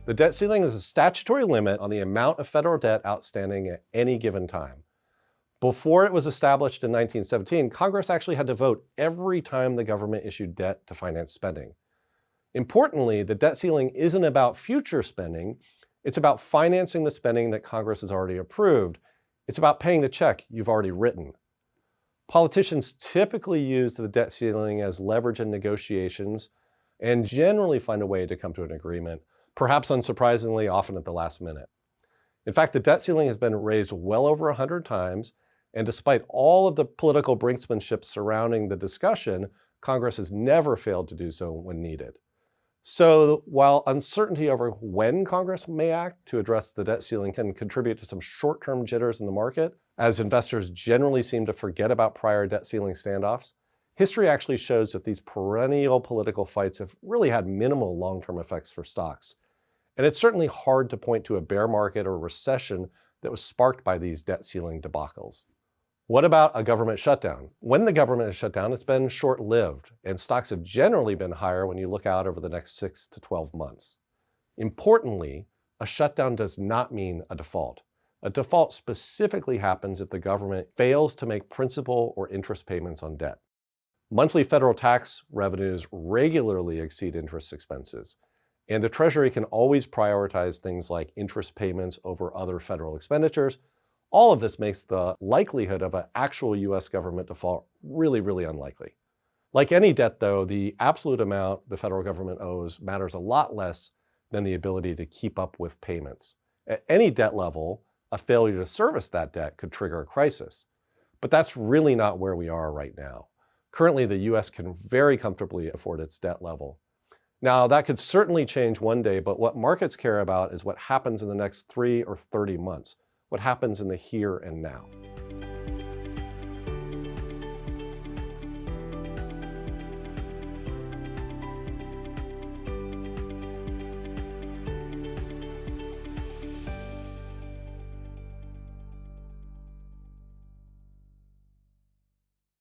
The debt ceiling is a statutory limit on the amount of federal debt outstanding at any given time. Before it was established in 1917, Congress actually had to vote every time the government issued debt to finance spending. Importantly, the debt ceiling isn't about future spending. It's about financing the spending that Congress has already approved. It's about paying the check you've already written. Politicians typically use the debt ceiling as leverage in negotiations and generally find a way to come to an agreement, perhaps unsurprisingly, often at the last minute. In fact, the debt ceiling has been raised well over 100 times, and despite all of the political brinksmanship surrounding the discussion, Congress has never failed to do so when needed. So while uncertainty over when Congress may act to address the debt ceiling can contribute to some short-term jitters in the market, as investors generally seem to forget about prior debt ceiling standoffs, history actually shows that these perennial political fights have really had minimal long-term effects for stocks. And it's certainly hard to point to a bear market or recession that was sparked by these debt ceiling debacles. What about a government shutdown? When the government is shut down, it's been short-lived, and stocks have generally been higher when you look out over the next 6 to 12 months. Importantly, a shutdown does not mean a default. A default specifically happens if the government fails to make principal or interest payments on debt. Monthly federal tax revenues regularly exceed interest expenses, and the Treasury can always prioritize things like interest payments over other federal expenditures. All of this makes the likelihood of an actual US government default really, really unlikely. Like any debt, though, the absolute amount the federal government owes matters a lot less than the ability to keep up with payments. At any debt level, a failure to service that debt could trigger a crisis. But that's really not where we are right now. Currently, the US can very comfortably afford its debt level. Now, that could certainly change one day, but what markets care about is what happens in the next 3 or 30 months. What happens in the here and now.